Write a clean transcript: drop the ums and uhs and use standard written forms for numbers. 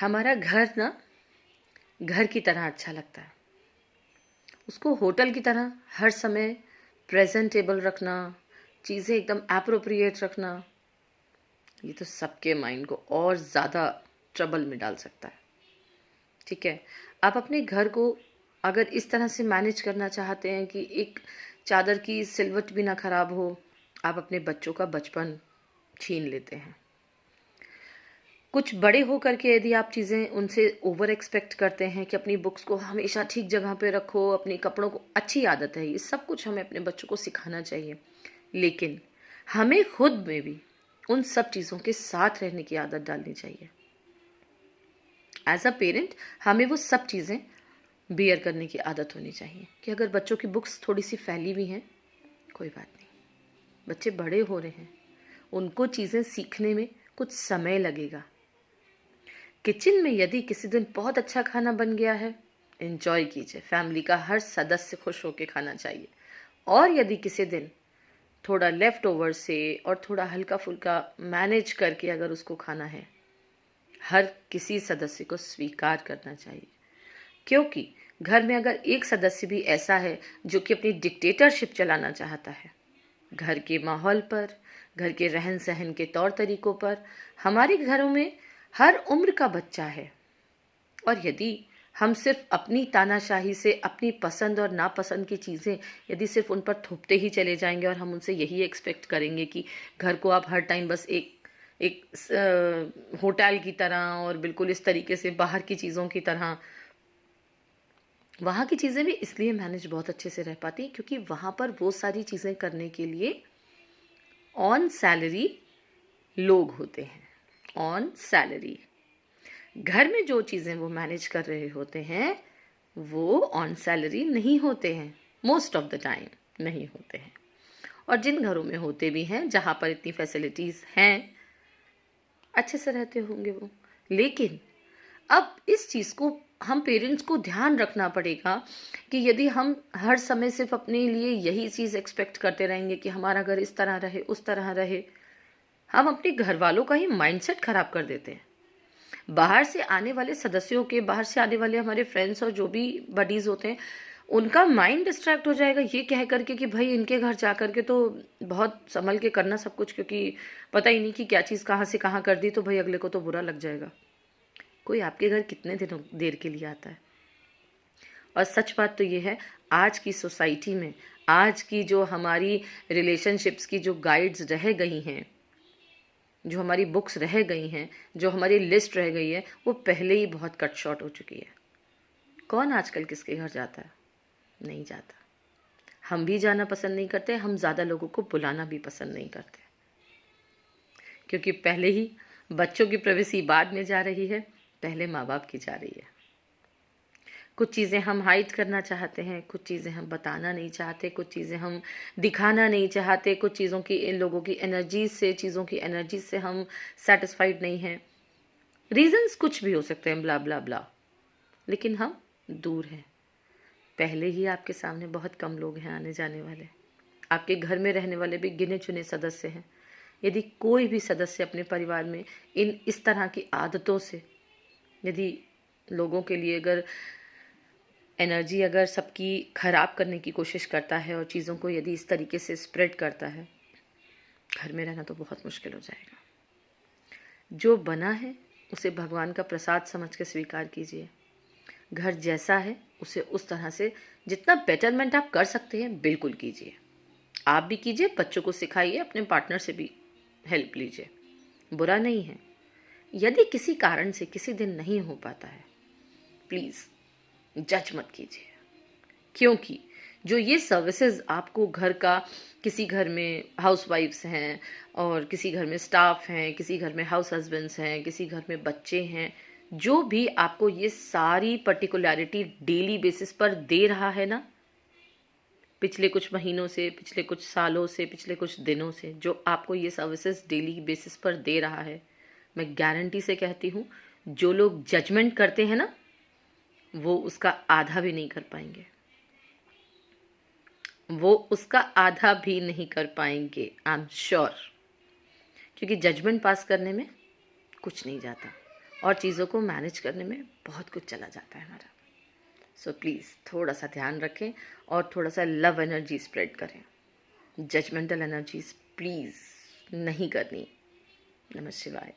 हमारा घर ना घर की तरह अच्छा लगता है। उसको होटल की तरह हर समय प्रेजेंटेबल रखना, चीज़ें एकदम एप्रोप्रिएट रखना, ये तो सबके माइंड को और ज़्यादा ट्रबल में डाल सकता है। ठीक है, आप अपने घर को अगर इस तरह से मैनेज करना चाहते हैं कि एक चादर की सिलवट भी ना खराब हो, आप अपने बच्चों का बचपन छीन लेते हैं। कुछ बड़े हो करके यदि आप चीज़ें उनसे ओवर एक्सपेक्ट करते हैं कि अपनी बुक्स को हमेशा ठीक जगह पे रखो, अपने कपड़ों को, अच्छी आदत है, ये सब कुछ हमें अपने बच्चों को सिखाना चाहिए, लेकिन हमें खुद में भी उन सब चीज़ों के साथ रहने की आदत डालनी चाहिए। एज अ पेरेंट हमें वो सब चीज़ें बियर करने की आदत होनी चाहिए कि अगर बच्चों की बुक्स थोड़ी सी फैली भी हैं, कोई बात नहीं, बच्चे बड़े हो रहे हैं, उनको चीज़ें सीखने में कुछ समय लगेगा। किचन में यदि किसी दिन बहुत अच्छा खाना बन गया है, एंजॉय कीजिए, फैमिली का हर सदस्य खुश होकर खाना चाहिए। और यदि किसी दिन थोड़ा लेफ्ट ओवर से और थोड़ा हल्का फुल्का मैनेज करके अगर उसको खाना है, हर किसी सदस्य को स्वीकार करना चाहिए। क्योंकि घर में अगर एक सदस्य भी ऐसा है जो कि अपनी डिक्टेटरशिप चलाना चाहता है, घर के माहौल पर, घर के रहन सहन के तौर तरीकों पर, हमारे घरों में हर उम्र का बच्चा है, और यदि हम सिर्फ अपनी तानाशाही से अपनी पसंद और नापसंद की चीज़ें यदि सिर्फ उन पर थोपते ही चले जाएंगे और हम उनसे यही एक्सपेक्ट करेंगे कि घर को आप हर टाइम बस एक एक होटल की तरह और बिल्कुल इस तरीके से बाहर की चीज़ों की तरह, वहाँ की चीज़ें भी इसलिए मैनेज बहुत अच्छे से रह पाती हैं क्योंकि वहाँ पर वो सारी चीज़ें करने के लिए ऑन सैलरी लोग होते हैं। ऑन सैलरी घर में जो चीज़ें वो मैनेज कर रहे होते हैं वो ऑन सैलरी नहीं होते हैं, मोस्ट ऑफ द टाइम नहीं होते हैं। और जिन घरों में होते भी हैं, जहाँ पर इतनी फैसिलिटीज़ हैं, अच्छे से रहते होंगे वो। लेकिन अब इस चीज़ को हम पेरेंट्स को ध्यान रखना पड़ेगा कि यदि हम हर समय सिर्फ अपने लिए यही चीज़ एक्सपेक्ट करते रहेंगे कि हमारा घर इस तरह रहे, उस तरह रहे, हम अपने घर वालों का ही माइंडसेट खराब कर देते हैं। बाहर से आने वाले सदस्यों के, बाहर से आने वाले हमारे फ्रेंड्स और जो भी बडीज होते हैं, उनका माइंड डिस्ट्रैक्ट हो जाएगा ये कह करके कि भाई इनके घर जा करके तो बहुत संभल के करना सब कुछ, क्योंकि पता ही नहीं कि क्या चीज़ कहाँ से कहाँ कर दी तो भाई अगले को तो बुरा लग जाएगा। कोई आपके घर कितने दिनों देर के लिए आता है? और सच बात तो ये है, आज की सोसाइटी में, आज की जो हमारी रिलेशनशिप्स की जो गाइड्स रह गई हैं, जो हमारी बुक्स रह गई हैं, जो हमारी लिस्ट रह गई है, वो पहले ही बहुत कट शॉर्ट हो चुकी है। कौन आजकल किसके घर जाता है? नहीं जाता। हम भी जाना पसंद नहीं करते, हम ज़्यादा लोगों को बुलाना भी पसंद नहीं करते, क्योंकि पहले ही बच्चों की प्राइवेसी बाद में जा रही है, पहले माँ बाप की जा रही है। कुछ चीज़ें हम हाइड करना चाहते हैं, कुछ चीज़ें हम बताना नहीं चाहते, कुछ चीज़ें हम दिखाना नहीं चाहते, कुछ चीज़ों की, इन लोगों की एनर्जी से, चीज़ों की एनर्जी से हम सेटिस्फाइड नहीं हैं। रीजंस कुछ भी हो सकते हैं, ब्ला ब्ला ब्ला, लेकिन हम दूर हैं। पहले ही आपके सामने बहुत कम लोग हैं आने जाने वाले, आपके घर में रहने वाले भी गिने चुने सदस्य हैं। यदि कोई भी सदस्य अपने परिवार में इन इस तरह की आदतों से, यदि लोगों के लिए अगर एनर्जी अगर सबकी खराब करने की कोशिश करता है और चीज़ों को यदि इस तरीके से स्प्रेड करता है, घर में रहना तो बहुत मुश्किल हो जाएगा। जो बना है उसे भगवान का प्रसाद समझ के स्वीकार कीजिए। घर जैसा है उसे उस तरह से जितना बेटरमेंट आप कर सकते हैं बिल्कुल कीजिए। आप भी कीजिए, बच्चों को सिखाइए, अपने पार्टनर से भी हेल्प लीजिए, बुरा नहीं है। यदि किसी कारण से किसी दिन नहीं हो पाता है, प्लीज़ जज मत कीजिए, क्योंकि जो ये सर्विसेज आपको घर का, किसी घर में हाउसवाइफ्स हैं और किसी घर में स्टाफ हैं, किसी घर में हाउस हस्बैंड्स हैं, किसी घर में बच्चे हैं, जो भी आपको ये सारी पर्टिकुलैरिटी डेली बेसिस पर दे रहा है ना, पिछले कुछ महीनों से, पिछले कुछ सालों से, पिछले कुछ दिनों से जो आपको ये सर्विसेज डेली बेसिस पर दे रहा है, मैं गारंटी से कहती हूँ, जो लोग जजमेंट करते हैं ना, वो उसका आधा भी नहीं कर पाएंगे, वो उसका आधा भी नहीं कर पाएंगे, आई एम श्योर। क्योंकि जजमेंट पास करने में कुछ नहीं जाता, और चीज़ों को मैनेज करने में बहुत कुछ चला जाता है हमारा। सो प्लीज़ थोड़ा सा ध्यान रखें और थोड़ा सा लव एनर्जी स्प्रेड करें। जजमेंटल एनर्जीज प्लीज़ नहीं करनी। नमः शिवाय।